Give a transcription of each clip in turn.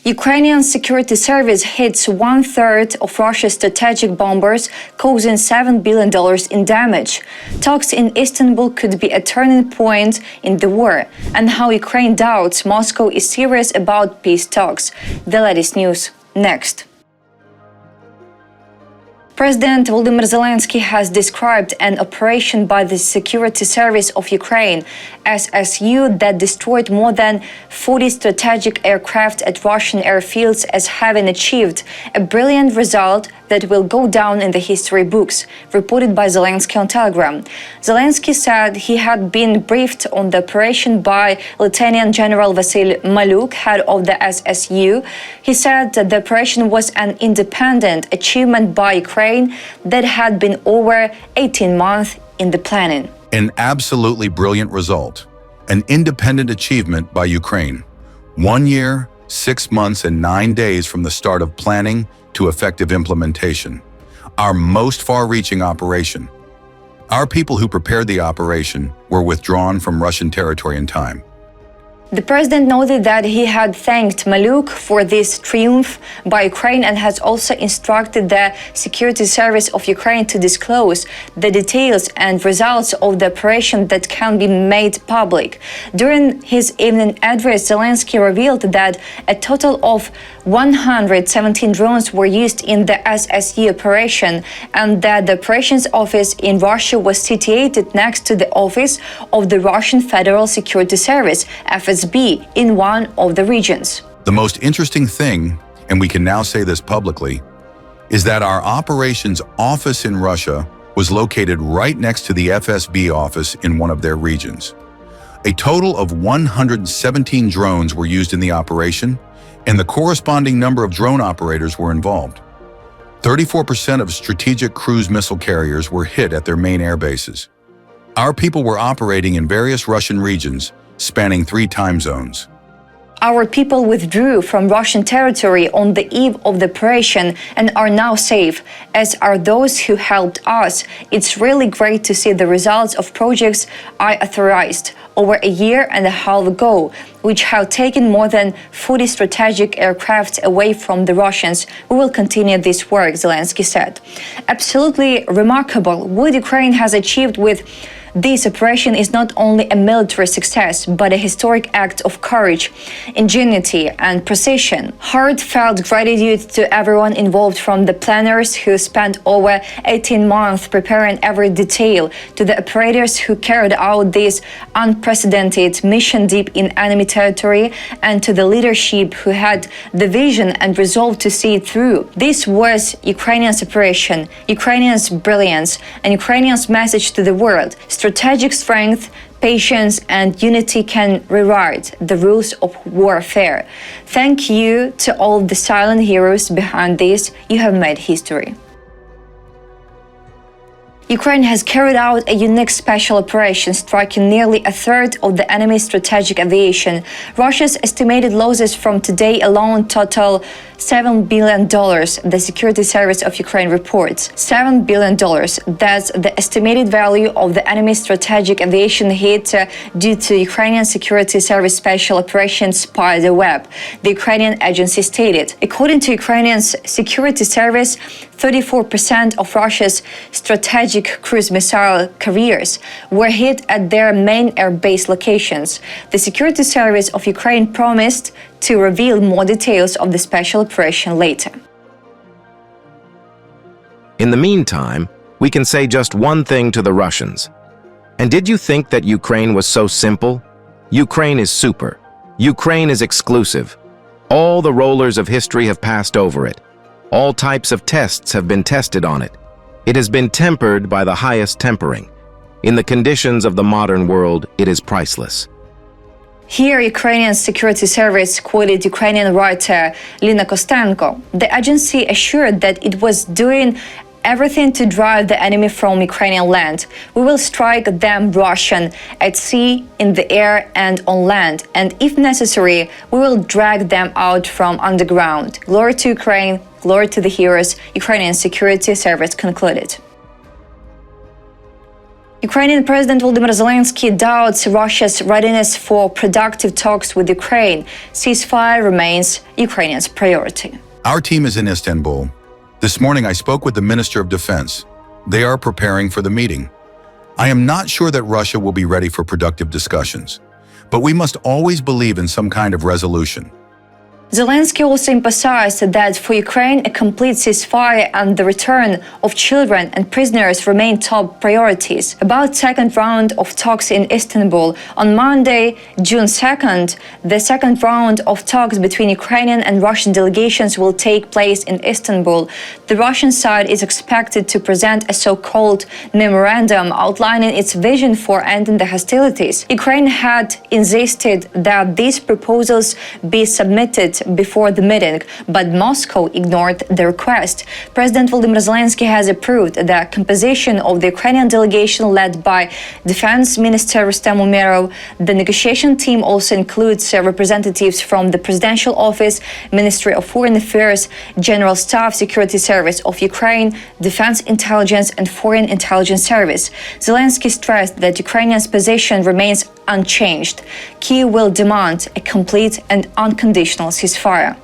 Ukrainian security service hits one-third of Russia's strategic bombers, causing $7 billion in damage. Talks in Istanbul could be a turning point in the war, and how Ukraine doubts Moscow is serious about peace talks. The latest news next. President Volodymyr Zelensky has described an operation by the Security Service of Ukraine, SSU, that destroyed more than 40 strategic aircraft at Russian airfields as having achieved a brilliant result that will go down in the history books, reported by Zelensky on Telegram. Zelensky said he had been briefed on the operation by Lieutenant General Vasyl Maluk, head of the SSU. He said that the operation was an independent achievement by Ukraine that had been over 18 months in the planning. An absolutely brilliant result, an independent achievement by Ukraine. 1 year, 6 months, and 9 days from the start of planning to effective implementation. Our most far-reaching operation. Our people who prepared the operation were withdrawn from Russian territory in time. The president noted that he had thanked Maluk for this triumph by Ukraine and has also instructed the Security Service of Ukraine to disclose the details and results of the operation that can be made public. During his evening address, Zelensky revealed that a total of 117 drones were used in the SSU operation, and that the operations office in Russia was situated next to the office of the Russian Federal Security Service, FSB, in one of the regions. The most interesting thing, and we can now say this publicly, is that our operations office in Russia was located right next to the FSB office in one of their regions. A total of 117 drones were used in the operation, and the corresponding number of drone operators were involved. 34% of strategic cruise missile carriers were hit at their main air bases. Our people were operating in various Russian regions, spanning 3 time zones. Our people withdrew from Russian territory on the eve of the operation and are now safe, as are those who helped us. It's really great to see the results of projects I authorized over a year and a half ago, which have taken more than 40 strategic aircraft away from the Russians. We will continue this work, Zelensky said. Absolutely remarkable. What Ukraine has achieved with this operation is not only a military success, but a historic act of courage, ingenuity, and precision. Heartfelt gratitude to everyone involved, from the planners who spent over 18 months preparing every detail, to the operators who carried out this unprecedented mission deep in enemy territory, and to the leadership who had the vision and resolve to see it through. This was Ukrainians' operation, Ukrainians' brilliance, and Ukrainians' message to the world. Strategic strength, patience, and unity can rewrite the rules of warfare. Thank you to all the silent heroes behind this. You have made history. Ukraine has carried out a unique special operation, striking nearly a third of the enemy's strategic aviation. Russia's estimated losses from today alone total $7 billion, the Security Service of Ukraine reports. $7 billion. That's the estimated value of the enemy's strategic aviation hit due to Ukrainian Security Service Special Operation Spider Web, the Ukrainian agency stated. According to Ukrainian's Security Service, 34% of Russia's strategic cruise missile carriers were hit at their main air base locations. The Security Service of Ukraine promised to reveal more details of the special operation later. In the meantime, we can say just one thing to the Russians. And did you think that Ukraine was so simple? Ukraine is super. Ukraine is exclusive. All the rollers of history have passed over it. All types of tests have been tested on it. It has been tempered by the highest tempering. In the conditions of the modern world, it is priceless. Here, Ukrainian Security Service quoted Ukrainian writer Lina Kostenko. The agency assured that it was doing everything to drive the enemy from Ukrainian land. We will strike them Russian at sea, in the air, and on land. And if necessary, we will drag them out from underground. Glory to Ukraine, glory to the heroes, Ukrainian Security Service concluded. Ukrainian President Volodymyr Zelensky doubts Russia's readiness for productive talks with Ukraine. Ceasefire remains Ukraine's priority. Our team is in Istanbul. This morning I spoke with the Minister of Defense. They are preparing for the meeting. I am not sure that Russia will be ready for productive discussions, but we must always believe in some kind of resolution. Zelensky also emphasized that for Ukraine, a complete ceasefire and the return of children and prisoners remain top priorities. About second round of talks in Istanbul. On Monday, June 2nd, the second round of talks between Ukrainian and Russian delegations will take place in Istanbul. The Russian side is expected to present a so-called memorandum outlining its vision for ending the hostilities. Ukraine had insisted that these proposals be submitted before the meeting, but Moscow ignored the request. President Volodymyr Zelensky has approved the composition of the Ukrainian delegation led by Defense Minister Rustem Umerov. The negotiation team also includes representatives from the Presidential Office, Ministry of Foreign Affairs, General Staff Security Service of Ukraine, Defense Intelligence and Foreign Intelligence Service. Zelensky stressed that Ukrainians' position remains unchanged. Kyiv will demand a complete and unconditional ceasefire.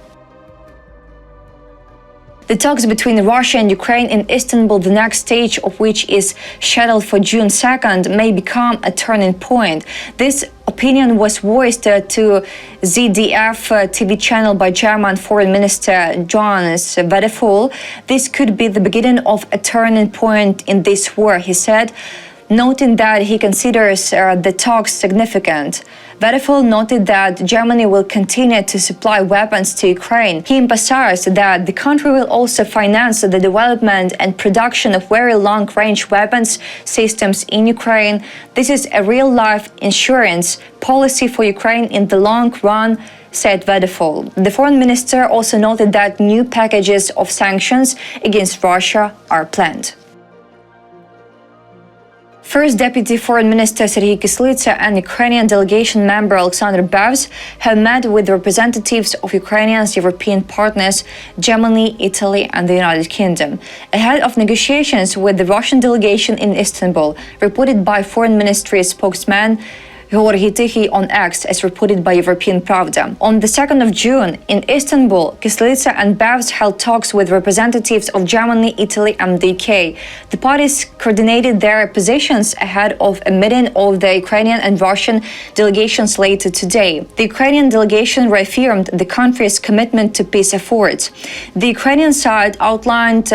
The talks between Russia and Ukraine in Istanbul, the next stage of which is scheduled for June 2nd, may become a turning point. This opinion was voiced to ZDF TV channel by German Foreign Minister Johannes Vadeful. This could be the beginning of a turning point in this war, he said, noting that he considers the talks significant. Vadeful noted that Germany will continue to supply weapons to Ukraine. He emphasized that the country will also finance the development and production of very long-range weapons systems in Ukraine. This is a real-life insurance policy for Ukraine in the long run, said Vadeful. The foreign minister also noted that new packages of sanctions against Russia are planned. First Deputy Foreign Minister Serhiy Kyslytsa and Ukrainian delegation member Alexander Bevs have met with representatives of Ukraine's European partners, Germany, Italy and the United Kingdom, ahead of negotiations with the Russian delegation in Istanbul, reported by Foreign Ministry spokesman Georgy Tikhy on X, as reported by European Pravda. On the 2nd of June, in Istanbul, Kyslytsa and Bevs held talks with representatives of Germany, Italy and the UK. The parties coordinated their positions ahead of a meeting of the Ukrainian and Russian delegations later today. The Ukrainian delegation reaffirmed the country's commitment to peace efforts. The Ukrainian side outlined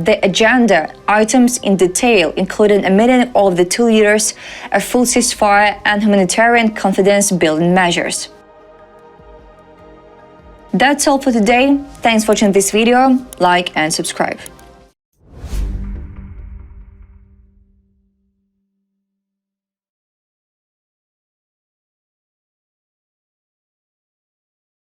the agenda items in detail, including a meeting of the two leaders, a full ceasefire and humanitarian confidence-building measures. That's all for today. Thanks for watching this video. Like and subscribe.